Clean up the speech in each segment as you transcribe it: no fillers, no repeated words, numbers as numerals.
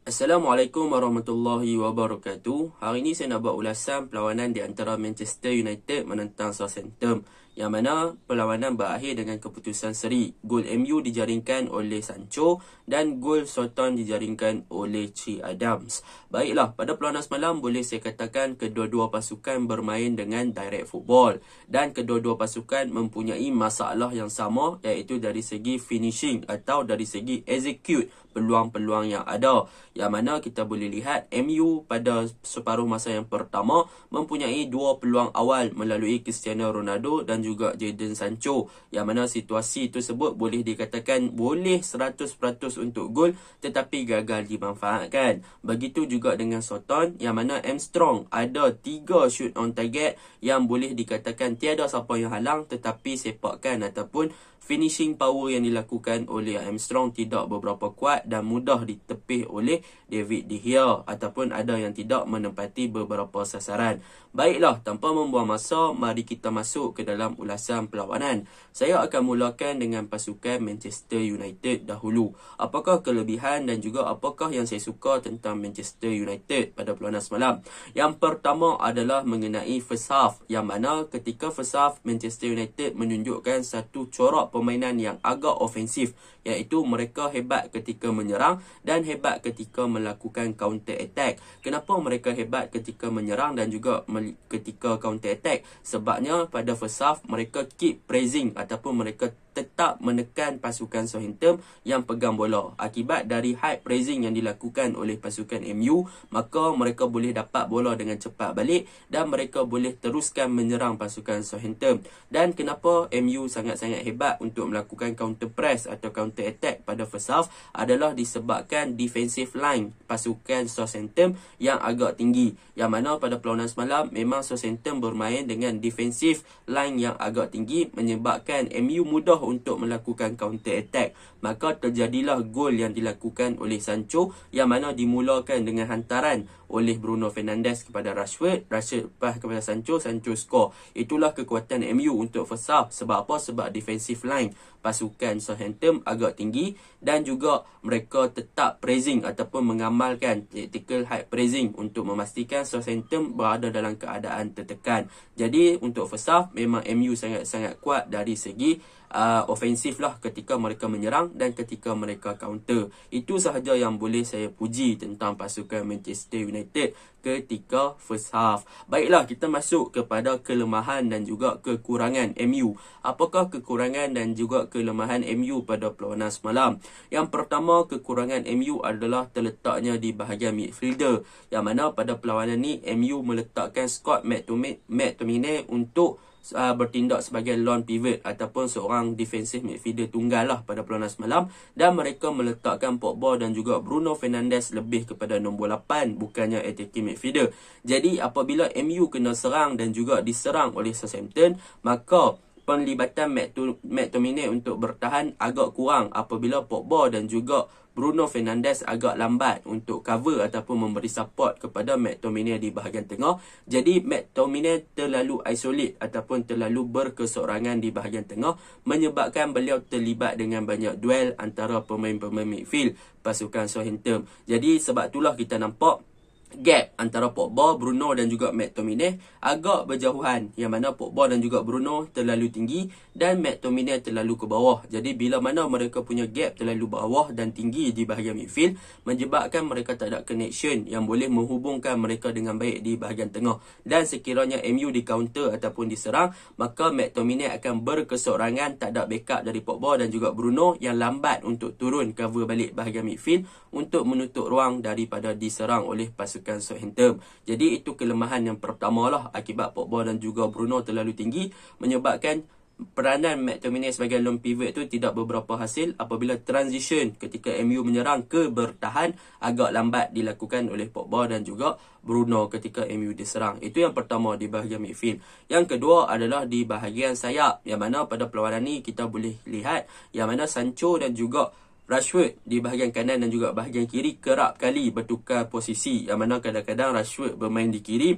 Assalamualaikum warahmatullahi wabarakatuh. Hari ini saya nak buat ulasan perlawanan di antara Manchester United menentang Southampton, yang mana perlawanan berakhir dengan keputusan seri. Gol MU dijaringkan oleh Sancho dan gol Southampton dijaringkan oleh Che Adams. Baiklah, pada perlawanan semalam boleh saya katakan kedua-dua pasukan bermain dengan direct football dan kedua-dua pasukan mempunyai masalah yang sama, iaitu dari segi finishing atau dari segi execute peluang-peluang yang ada, yang mana kita boleh lihat MU pada separuh masa yang pertama mempunyai dua peluang awal melalui Cristiano Ronaldo dan juga Jadon Sancho, yang mana situasi tersebut boleh dikatakan boleh 100% untuk gol tetapi gagal dimanfaatkan. Begitu juga dengan Southampton, yang mana Armstrong ada 3 shoot on target yang boleh dikatakan tiada siapa yang halang, tetapi sepakan ataupun finishing power yang dilakukan oleh Armstrong tidak beberapa kuat dan mudah ditepih oleh David De Gea, ataupun ada yang tidak menempati beberapa sasaran. Baiklah, tanpa membuang masa, mari kita masuk ke dalam ulasan perlawanan. Saya akan mulakan dengan pasukan Manchester United dahulu. Apakah kelebihan dan juga apakah yang saya suka tentang Manchester United pada perlawanan semalam? Yang pertama adalah mengenai first half, yang mana ketika first half Manchester United menunjukkan satu corak permainan yang agak ofensif, iaitu mereka hebat ketika menyerang dan hebat ketika melakukan counter attack. Kenapa mereka hebat ketika menyerang dan juga ketika counter attack? Sebabnya pada first half mereka keep pressing ataupun mereka tetap menekan pasukan Southampton yang pegang bola. Akibat dari high pressing yang dilakukan oleh pasukan MU, maka mereka boleh dapat bola dengan cepat balik dan mereka boleh teruskan menyerang pasukan Southampton. Dan kenapa MU sangat-sangat hebat untuk melakukan counter press atau counter attack pada first half adalah disebabkan defensive line pasukan Southampton yang agak tinggi, yang mana pada perlawanan semalam memang Southampton bermain dengan defensive line yang agak tinggi menyebabkan MU mudah untuk melakukan counter attack. Maka terjadilah gol yang dilakukan oleh Sancho, yang mana dimulakan dengan hantaran oleh Bruno Fernandes kepada Rashford lepas kepada Sancho score. Itulah kekuatan MU untuk first half. Sebab apa? Sebab defensive line pasukan Southampton agak tinggi dan juga mereka tetap pressing ataupun mengamalkan tactical high pressing untuk memastikan Southampton berada dalam keadaan tertekan. Jadi untuk first half memang MU sangat-sangat kuat dari segi ofensif lah ketika mereka menyerang dan ketika mereka counter. Itu sahaja yang boleh saya puji tentang pasukan Manchester United ketika first half. Baiklah, kita masuk kepada kelemahan dan juga kekurangan MU. Apakah kekurangan dan juga kelemahan MU pada perlawanan semalam? Yang pertama, kekurangan MU adalah terletaknya di bahagian midfielder, yang mana pada perlawanan ni MU meletakkan Scott McTominay untuk bertindak sebagai lone pivot ataupun seorang defensive midfielder tunggal lah pada perlawanan semalam, dan mereka meletakkan Pogba dan juga Bruno Fernandes lebih kepada nombor 8 bukannya attacking midfielder. Jadi apabila MU kena serang dan juga diserang oleh Southampton, maka penlibatan McTominay untuk bertahan agak kurang apabila Pogba dan juga Bruno Fernandes agak lambat untuk cover ataupun memberi support kepada McTominay di bahagian tengah. Jadi McTominay terlalu isolate ataupun terlalu berkeseorangan di bahagian tengah, menyebabkan beliau terlibat dengan banyak duel antara pemain-pemain midfield pasukan Southampton. Jadi sebab itulah kita nampak gap antara Pogba, Bruno dan juga McTominay agak berjauhan, yang mana Pogba dan juga Bruno terlalu tinggi dan McTominay terlalu ke bawah. Jadi bila mana mereka punya gap terlalu bawah dan tinggi di bahagian midfield, menyebabkan mereka tak ada connection yang boleh menghubungkan mereka dengan baik di bahagian tengah. Dan sekiranya MU di counter ataupun diserang, maka McTominay akan berkeseorangan, tak ada backup dari Pogba dan juga Bruno yang lambat untuk turun cover balik bahagian midfield untuk menutup ruang daripada diserang oleh pasukan Southampton. Jadi itu kelemahan yang pertama lah, akibat Pogba dan juga Bruno terlalu tinggi, menyebabkan peranan McTominay sebagai lone pivot tu tidak beberapa hasil apabila transition ketika MU menyerang ke bertahan agak lambat dilakukan oleh Pogba dan juga Bruno ketika MU diserang. Itu yang pertama di bahagian midfield. Yang kedua adalah di bahagian sayap, yang mana pada perlawanan ni kita boleh lihat yang mana Sancho dan juga Rashford di bahagian kanan dan juga bahagian kiri kerap kali bertukar posisi, yang mana kadang-kadang Rashford bermain di kiri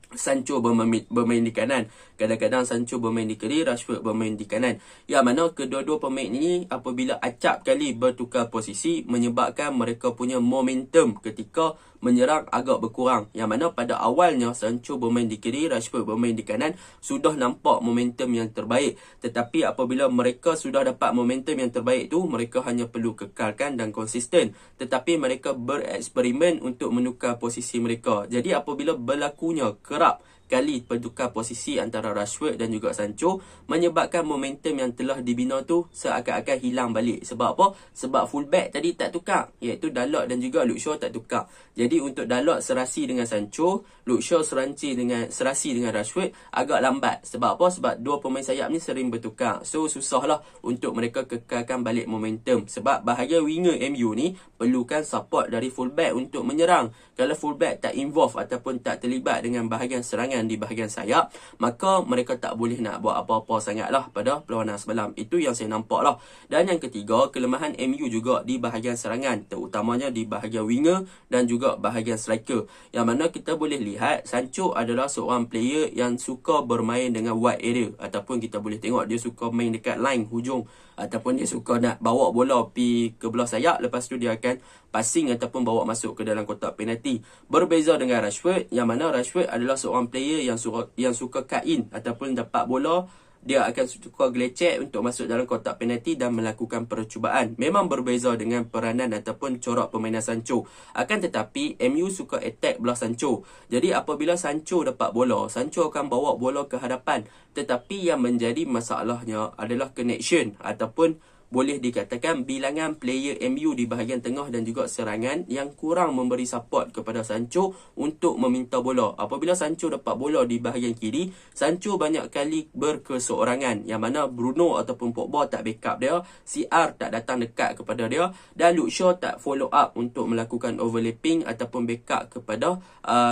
Sancho bermain di kanan. Kadang-kadang Sancho bermain di kiri, Rashford bermain di kanan. Yang mana kedua-dua pemain ini apabila acap kali bertukar posisi menyebabkan mereka punya momentum ketika menyerang agak berkurang. Yang mana pada awalnya Sancho bermain di kiri, Rashford bermain di kanan, sudah nampak momentum yang terbaik. Tetapi apabila mereka sudah dapat momentum yang terbaik tu, mereka hanya perlu kekalkan dan konsisten. Tetapi mereka bereksperimen untuk menukar posisi mereka. Jadi apabila berlakunya kerap kali bertukar posisi antara Rashford dan juga Sancho, menyebabkan momentum yang telah dibina tu seakan-akan hilang balik. Sebab apa? Sebab fullback tadi tak tukar, iaitu Dalot dan juga Luke Shaw tak tukar. Jadi untuk Dalot serasi dengan Sancho, Luke Shaw serasi dengan Rashford agak lambat. Sebab apa? Sebab dua pemain sayap ni sering bertukar. So susahlah untuk mereka kekalkan balik momentum. Sebab bahagian winger MU ni perlukan support dari fullback untuk menyerang. Kalau fullback tak involve ataupun tak terlibat dengan bahagian serangan di bahagian sayap, maka mereka tak boleh nak buat apa-apa sangat lah pada perlawanan semalam. Itu yang saya nampak lah. Dan yang ketiga, kelemahan MU juga di bahagian serangan, terutamanya di bahagian winger dan juga bahagian striker. Yang mana kita boleh lihat Sancho adalah seorang player yang suka bermain dengan wide area, ataupun kita boleh tengok dia suka main dekat line hujung, ataupun dia suka nak bawa bola pergi ke belah sayap, lepas tu dia akan passing ataupun bawa masuk ke dalam kotak penalti. Berbeza dengan Rashford, yang mana Rashford adalah seorang player yang suka cut in, ataupun dapat bola dia akan suka gelecek untuk masuk dalam kotak penalti dan melakukan percubaan. Memang berbeza dengan peranan ataupun corak permainan Sancho. Akan tetapi MU suka attack belah Sancho. Jadi apabila Sancho dapat bola, Sancho akan bawa bola ke hadapan. Tetapi yang menjadi masalahnya adalah connection, ataupun boleh dikatakan bilangan player MU di bahagian tengah dan juga serangan yang kurang memberi support kepada Sancho untuk meminta bola. Apabila Sancho dapat bola di bahagian kiri, Sancho banyak kali berkeseorangan, yang mana Bruno ataupun Pogba tak backup dia, CR tak datang dekat kepada dia, dan Luke Shaw tak follow up untuk melakukan overlapping ataupun backup kepada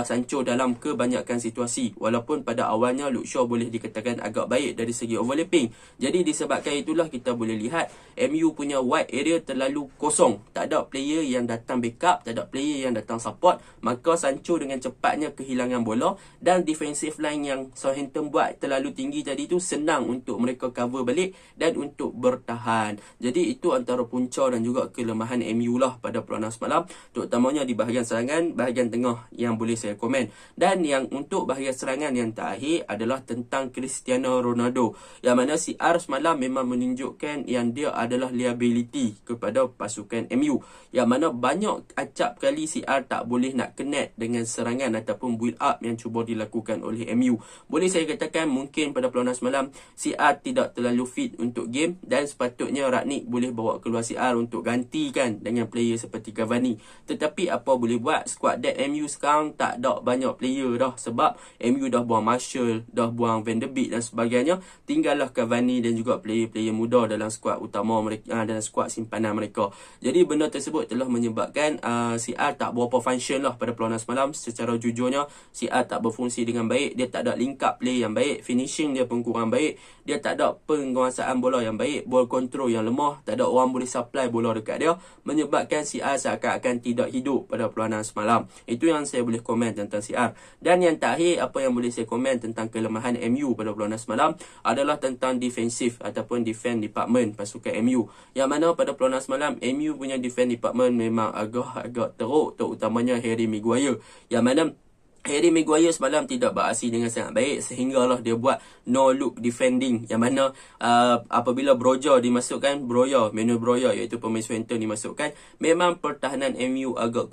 Sancho dalam kebanyakan situasi. Walaupun pada awalnya Luke Shaw boleh dikatakan agak baik dari segi overlapping. Jadi disebabkan itulah kita boleh lihat MU punya wide area terlalu kosong. Tak ada player yang datang backup, tak ada player yang datang support. Maka Sancho dengan cepatnya kehilangan bola, dan defensive line yang Southampton buat terlalu tinggi tadi tu senang untuk mereka cover balik dan untuk bertahan. Jadi itu antara punca dan juga kelemahan MU lah pada perlawanan semalam, terutamanya di bahagian serangan, bahagian tengah yang boleh saya komen. Dan yang untuk bahagian serangan yang terakhir adalah tentang Cristiano Ronaldo, yang mana CR semalam memang menunjukkan yang dia adalah liability kepada pasukan MU, yang mana banyak acap kali CR tak boleh nak connect dengan serangan ataupun build up yang cuba dilakukan oleh MU. Boleh saya katakan mungkin pada perlawanan semalam CR tidak terlalu fit untuk game, dan sepatutnya Rangnick boleh bawa keluar CR untuk gantikan dengan player seperti Cavani. Tetapi apa boleh buat, squad depth MU sekarang tak ada banyak player dah, sebab MU dah buang Martial, dah buang Van de Beek dan sebagainya. Tinggallah Cavani dan juga player-player muda dalam squad utama mereka dan skuad simpanan mereka. Jadi benda tersebut telah menyebabkan CR tak berapa function lah pada perlawanan semalam. Secara jujurnya CR tak berfungsi dengan baik. Dia tak ada link up play yang baik, finishing dia pun kurang baik, dia tak ada penguasaan bola yang baik, ball control yang lemah, tak ada orang boleh supply bola dekat dia, menyebabkan CR seakan-akan tidak hidup pada perlawanan semalam. Itu yang saya boleh komen tentang CR. Dan yang terakhir, apa yang boleh saya komen tentang kelemahan MU pada perlawanan semalam adalah tentang defensif ataupun defense department pasukan MU. Yang mana pada perlawanan semalam MU punya defense department memang agak teruk, terutamanya Harry Maguire. Yang mana Harry Maguire semalam tidak beraksi dengan sangat baik, sehinggalah dia buat no look defending, yang mana apabila Manuel Breuer iaitu pemain Southampton dimasukkan, memang pertahanan MU agak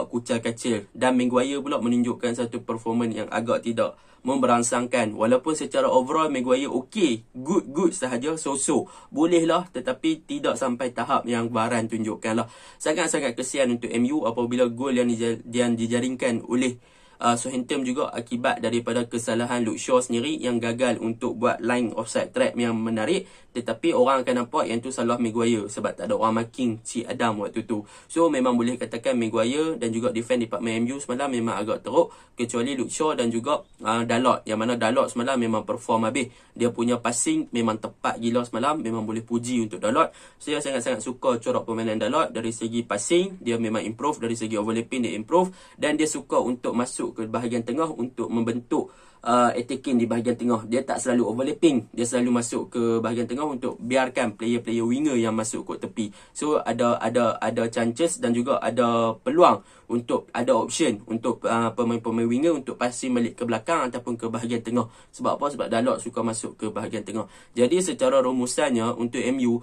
kucal kacil, dan Maguire pula menunjukkan satu performance yang agak tidak memberangsangkan. Walaupun secara overall Maguire okey, good sahaja, so-so boleh lah, tetapi tidak sampai tahap yang Varane tunjukkan lah. Sangat-sangat kesian untuk MU apabila gol yang dijaringkan oleh Southampton juga akibat daripada kesalahan Luke Shaw sendiri yang gagal untuk buat line offside trap yang menarik. Tetapi orang akan nampak yang tu salah Maguire sebab tak ada orang marking Cik Adam waktu tu. So memang boleh katakan Maguire dan juga defense department MU semalam memang agak teruk, kecuali Luke Shaw dan juga Dalot, yang mana Dalot semalam memang perform habis. Dia punya passing memang tepat gila semalam, memang boleh puji untuk Dalot. Saya sangat-sangat suka corak permainan Dalot. Dari segi passing dia memang improve, dari segi overlapping dia improve, dan dia suka untuk masuk masuk ke bahagian tengah untuk membentuk attacking di bahagian tengah. Dia tak selalu overlapping, dia selalu masuk ke bahagian tengah untuk biarkan player-player winger yang masuk ke tepi. So ada chances dan juga ada peluang untuk ada option untuk pemain-pemain winger untuk passing balik ke belakang ataupun ke bahagian tengah. Sebab apa? Sebab Dalot suka masuk ke bahagian tengah. Jadi secara rumusannya untuk MU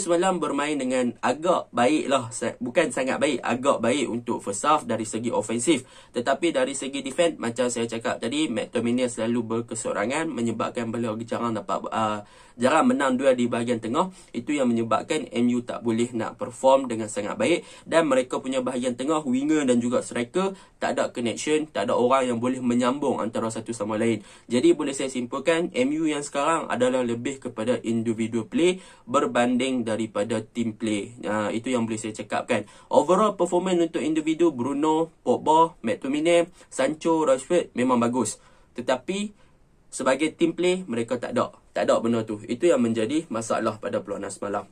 semalam bermain dengan agak baik lah, bukan sangat baik, agak baik untuk first half dari segi ofensif. Tetapi dari segi defense, macam saya cakap tadi, McTominay selalu berkesorangan, menyebabkan beliau jarang menang duel di bahagian tengah. Itu yang menyebabkan MU tak boleh nak perform dengan sangat baik. Dan mereka punya bahagian tengah, winger dan juga striker, tak ada connection, tak ada orang yang boleh menyambung antara satu sama lain. Jadi boleh saya simpulkan, MU yang sekarang adalah lebih kepada individual play berbanding daripada team play. Itu yang boleh saya cakapkan. Overall performance untuk individu, Bruno, Pogba, McTominay, Sancho, Rashford memang bagus. Tetapi sebagai team play, mereka tak ada benda tu. Itu yang menjadi masalah pada perlawanan semalam.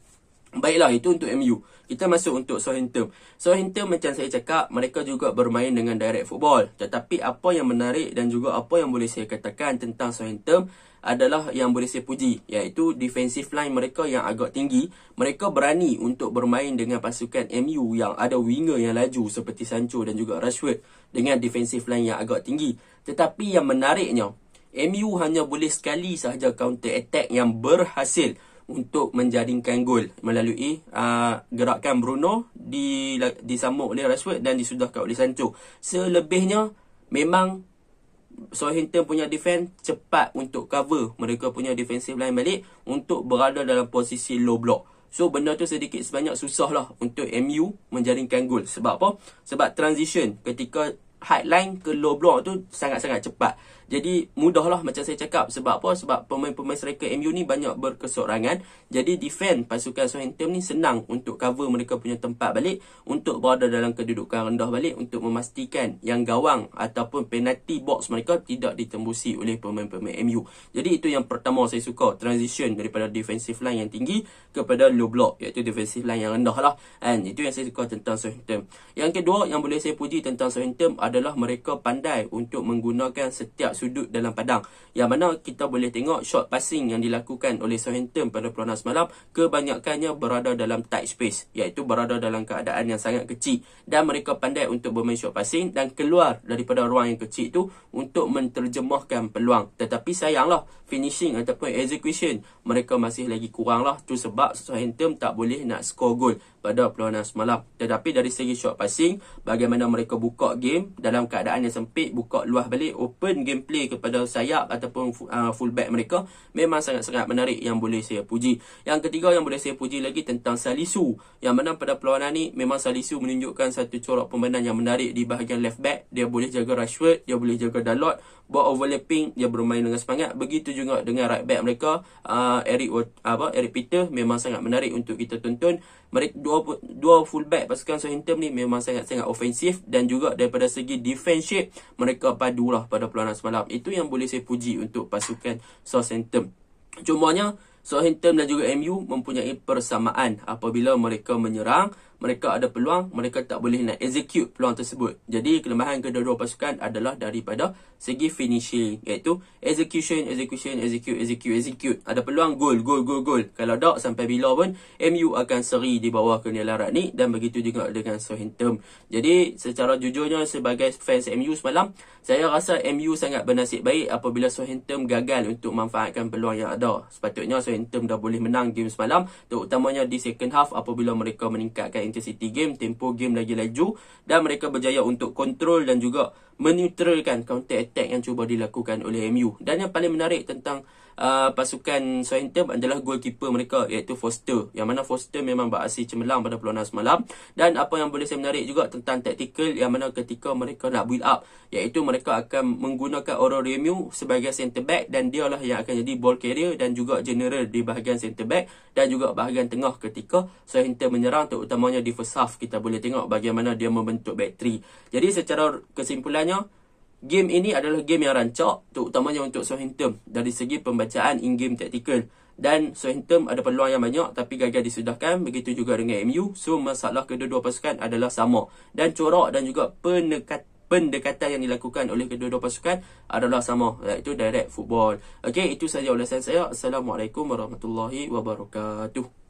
Baiklah, itu untuk MU. Kita masuk untuk Southampton. Southampton macam saya cakap, mereka juga bermain dengan direct football. Tetapi apa yang menarik dan juga apa yang boleh saya katakan tentang Southampton adalah yang boleh saya puji, iaitu defensive line mereka yang agak tinggi. Mereka berani untuk bermain dengan pasukan MU yang ada winger yang laju seperti Sancho dan juga Rashford dengan defensive line yang agak tinggi. Tetapi yang menariknya, MU hanya boleh sekali sahaja counter attack yang berhasil untuk menjaringkan gol melalui gerakan Bruno disambung oleh Rashford dan disudahkan oleh Sancho. Selebihnya memang Southampton punya defense cepat untuk cover mereka punya defensive line balik untuk berada dalam posisi low block. So benda tu sedikit sebanyak susah lah untuk MU menjaringkan gol. Sebab apa? Sebab transition ketika high line ke low block tu sangat-sangat cepat. Jadi mudahlah macam saya cakap. Sebab apa? Sebab pemain-pemain striker MU ni banyak berkesorangan. Jadi defend pasukan Southampton ni senang untuk cover mereka punya tempat balik, untuk berada dalam kedudukan rendah balik, untuk memastikan yang gawang ataupun penalty box mereka tidak ditembusi oleh pemain-pemain MU. Jadi itu yang pertama saya suka, transition daripada defensive line yang tinggi kepada low block, iaitu defensive line yang rendah lah. And itu yang saya suka tentang Southampton. Yang kedua yang boleh saya puji tentang Southampton adalah mereka pandai untuk menggunakan setiap sudut dalam padang. Yang mana kita boleh tengok short passing yang dilakukan oleh Southampton pada perlawanan semalam, kebanyakannya berada dalam tight space, iaitu berada dalam keadaan yang sangat kecil. Dan mereka pandai untuk bermain short passing dan keluar daripada ruang yang kecil itu untuk menterjemahkan peluang. Tetapi sayanglah, finishing ataupun execution mereka masih lagi kurang lah. Tu sebab Southampton tak boleh nak score gol pada perlawanan semalam. Tetapi dari segi short passing, bagaimana mereka buka game dalam keadaan yang sempit, buka luas balik, open gameplay kepada sayap ataupun fullback mereka, memang sangat-sangat menarik yang boleh saya puji. Yang ketiga yang boleh saya puji lagi tentang Salisu, yang mana pada perlawanan ni memang Salisu menunjukkan satu corak permainan yang menarik di bahagian left back. Dia boleh jaga Rashford, dia boleh jaga Dalot, buat overlapping, dia bermain dengan semangat. Begitu juga dengan right back mereka, Eric Peter, memang sangat menarik untuk kita tonton. Mereka dua fullback pasukan Southampton ni memang sangat-sangat ofensif, dan juga daripada segi defensive mereka padulah pada perlawanan semalam. Itu yang boleh saya puji untuk pasukan Southampton. Cumanya Southampton dan juga MU mempunyai persamaan. Apabila mereka menyerang, mereka ada peluang, mereka tak boleh nak execute peluang tersebut. Jadi kelemahan kedua-dua pasukan adalah daripada segi finishing, iaitu execute. Ada peluang gol. Kalau tak, sampai bila pun MU akan seri di bawah kenelaraan ni, dan begitu juga dengan Southampton. Jadi secara jujurnya sebagai fans MU semalam, saya rasa MU sangat bernasib baik apabila Southampton gagal untuk memanfaatkan peluang yang ada. Sepatutnya Southampton dah boleh menang game semalam, terutamanya di second half apabila mereka meningkatkan intensity game, tempo game lagi laju, dan mereka berjaya untuk kontrol dan juga meneutralkan counter attack yang cuba dilakukan oleh MU. Dan yang paling menarik tentang pasukan Southampton adalah goalkeeper mereka, iaitu Foster, yang mana Foster memang beraksi cemerlang pada perlawanan semalam. Dan apa yang boleh saya menarik juga tentang tactical, yang mana ketika mereka nak build up, iaitu mereka akan menggunakan Aurelio sebagai centre back, dan dialah yang akan jadi ball carrier dan juga general di bahagian centre back dan juga bahagian tengah ketika Southampton menyerang, terutamanya di first half. Kita boleh tengok bagaimana dia membentuk back three. Jadi secara kesimpulannya, game ini adalah game yang rancak, terutamanya untuk Southampton dari segi pembacaan in-game tactical. Dan Southampton ada peluang yang banyak tapi gagal disudahkan. Begitu juga dengan MU. So masalah kedua-dua pasukan adalah sama. Dan corak dan juga pendekatan yang dilakukan oleh kedua-dua pasukan adalah sama, iaitu direct football. Okey, itu saja ulasan saya. Assalamualaikum warahmatullahi wabarakatuh.